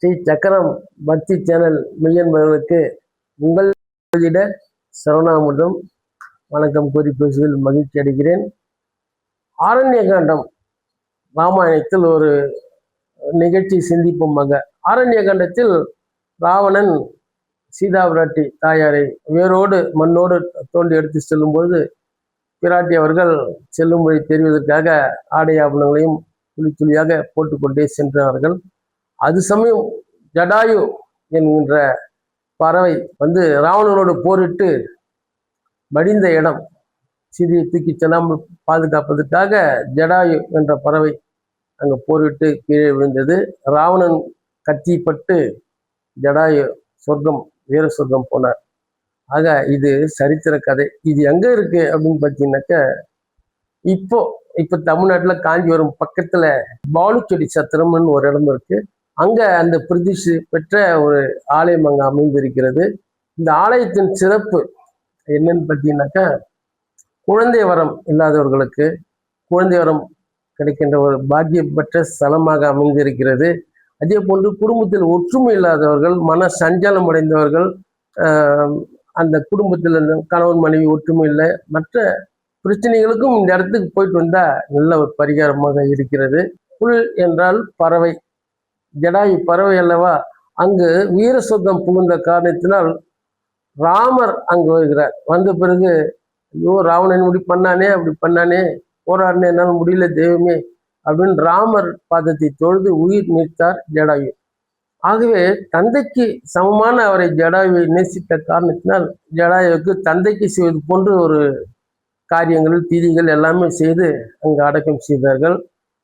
ஸ்ரீ சக்கரம் பக்தி சேனல் மெய்யன்பர்களுக்கு உங்கள் சரவணாமுதம் வணக்கம் கூறி பேசுவதில் மகிழ்ச்சி அடைகிறேன். ஆரண்ய காண்டம் ராமாயணத்தில் ஒரு நிகழ்ச்சி சிந்திப்போமாக. ஆரண்ய காண்டத்தில் ராவணன் சீதா பிராட்டி தாயாரை வேரோடு மண்ணோடு தோண்டி எடுத்து செல்லும்போது பிராட்டி அவர்கள் செல்லும் வழி தெரிவதற்காக ஆடை ஆபரணங்களையும் துளி துளியாக போட்டுக்கொண்டே சென்றார்கள். அது சமயம் ஜடாயு என்கின்ற பறவை ராவணனோடு போரிட்டு மடிந்த இடம் சீதையை தூக்கி செல்லாமல் பாதுகாப்பதற்காக ஜடாயு என்ற பறவை அங்கே போரிட்டு கீழே விழுந்தது. ராவணன் கத்திப்பட்டு ஜடாயு சொர்க்கம் வீர சொர்க்கம் போனார். ஆக இது சரித்திர கதை. இது எங்க இருக்கு அப்படின்னு பார்த்தீங்கன்னாக்க இப்போ தமிழ்நாட்டில் காஞ்சிபுரம் பக்கத்துல பாலுச்செடி சத்திரம்னு ஒரு இடம் இருக்கு. அங்க அந்த பிரதிஷ்டை பெற்ற ஒரு ஆலயம் அங்கே அமைந்திருக்கிறது. இந்த ஆலயத்தின் சிறப்பு என்னன்னு பார்த்தீங்கன்னாக்கா, குழந்தை வரம் இல்லாதவர்களுக்கு குழந்தை வரம் கிடைக்கின்ற ஒரு பாக்கியம் பெற்ற ஸ்தலமாக அமைந்திருக்கிறது. அதே போன்று குடும்பத்தில் ஒற்றுமை இல்லாதவர்கள், மன சஞ்சலம் அடைந்தவர்கள், அந்த குடும்பத்தில் கணவன் மனைவி ஒற்றுமை இல்லை, மற்ற பிரச்சனைகளுக்கும் இந்த இடத்துக்கு போயிட்டு வந்தா நல்ல ஒரு பரிகாரமாக இருக்கிறது. புல் என்றால் பறவை, ஜடாயு பறவை அல்லவா. அங்கு வீர சொர்க்கம் புகுந்த காரணத்தினால் ராமர் அங்கு வருகிறார். வந்த பிறகு ஐயோ ராவணன் இப்படி பண்ணானே அப்படி பண்ணானே, போராடினே, என்னால் முடியல தெய்வமே அப்படின்னு ராமர் பாதத்தை தொழுது உயிர் நீத்தார் ஜடாயு. ஆகவே தந்தைக்கு சமமான அவரை ஜடாயுவை நேசித்த காரணத்தினால் ஜடாயுவுக்கு தந்தைக்கு செய்வது போன்று ஒரு காரியங்கள் தீதிகள் எல்லாமே செய்து அங்கு அடக்கம் செய்தார்கள்.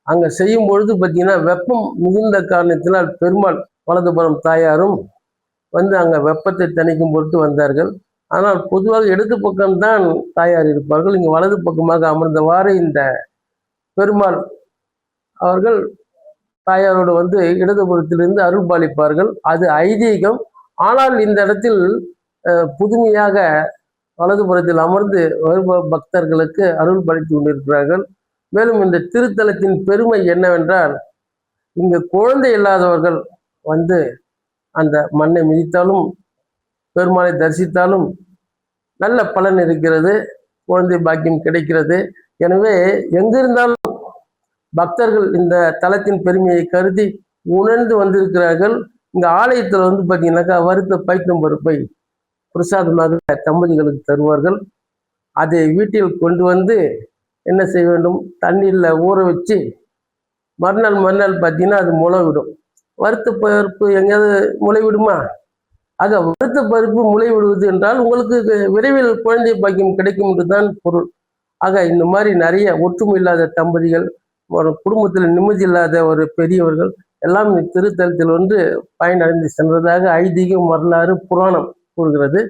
அங்க செய்யும் பொழுது பார்த்தீங்கன்னா வெப்பம் மிகுந்த காரணத்தினால் பெருமாள் வலதுபுறம் தாயாரும் அங்க வெப்பத்தை தணிக்கும் பொருட்டு வந்தார்கள். ஆனால் பொதுவாக இடது பக்கம்தான் தாயார் இருப்பார்கள். இங்கு வலது பக்கமாக அமர்ந்தவாறு இந்த பெருமாள் அவர்கள் தாயாரோடு இடதுபுறத்திலிருந்து அருள் பாலிப்பார்கள். அது ஐதீகம். ஆனால் இந்த இடத்தில் புதுமையாக வலதுபுறத்தில் அமர்ந்து வருப பக்தர்களுக்கு அருள் பாலித்து கொண்டிருக்கிறார்கள். மேலும் இந்த திருத்தலத்தின் பெருமை என்னவென்றால், இங்கு குழந்தை இல்லாதவர்கள் அந்த மண்ணை மிதித்தாலும் பெருமாளை தரிசித்தாலும் நல்ல பலன் இருக்கிறது, குழந்தை பாக்கியம் கிடைக்கிறது. எனவே எங்கிருந்தாலும் பக்தர்கள் இந்த தலத்தின் பெருமையை கருதி உணர்ந்து வந்திருக்கிறார்கள். இந்த ஆலயத்தில் பார்த்தீங்கன்னாக்கா வறுத்த பைத்தம் பருப்பை பிரசாதமாக தம்பதிகளுக்கு தருவார்கள். அதை வீட்டில் கொண்டு என்ன செய்ய வேண்டும், தண்ணீரில் ஊற வச்சு மறுநாள் பார்த்தீங்கன்னா அது முளை விடும். வறுத்த பருப்பு எங்கேயாவது முளை விடுமா? ஆக வறுத்த பருப்பு முளை விடுவது என்றால் உங்களுக்கு விரைவில் குழந்தை பாக்கியம் கிடைக்கும் என்று தான் பொருள். ஆக இந்த மாதிரி நிறைய ஒற்றுமை இல்லாத தம்பதிகள், ஒரு குடும்பத்தில் நிம்மதி இல்லாத ஒரு பெரியவர்கள் எல்லாம் இந்த திருத்தலத்தில் பயனடைந்து சென்றதாக ஐதீகம், வரலாறு, புராணம் கூறுகிறது.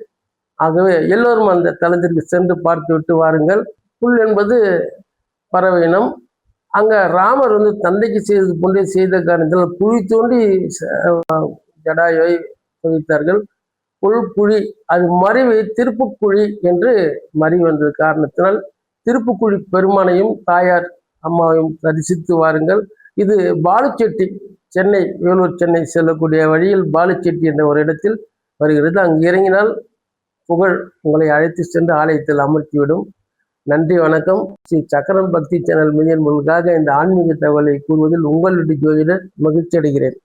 ஆகவே எல்லோரும் அந்த தலத்திற்கு சென்று பார்த்து விட்டு வாருங்கள். புல் என்பது பறவை இனம். அங்க ராமர் தந்தைக்கு செய்தது போன்றே செய்த காரணத்தில் குழி தோண்டி ஜடாயுவை புதைத்தார்கள். புல் குழி, அது மறைவு திருப்புக்குழி என்று மறி வந்தது காரணத்தினால் திருப்புக்குழி பெருமானையும் தாயார் அம்மாவையும் தரிசித்து வாருங்கள். இது பாலுச்செட்டி, சென்னை, வேலூர் சென்னை செல்லக்கூடிய வழியில் பாலுச்செட்டி என்ற ஒரு இடத்தில் வருகிறது. அங்கு இறங்கினால் புகழ் உங்களை அழைத்து சென்று ஆலயத்தில் அமர்த்திவிடும். நன்றி, வணக்கம். ஸ்ரீ சக்கரம் பக்தி சேனல் மெய்யன்பர்களுக்காக இந்த ஆன்மீக தகவலை கூறுவதில் உங்களுடைய ஜோதிடர் மகிழ்ச்சி அடைகிறேன்.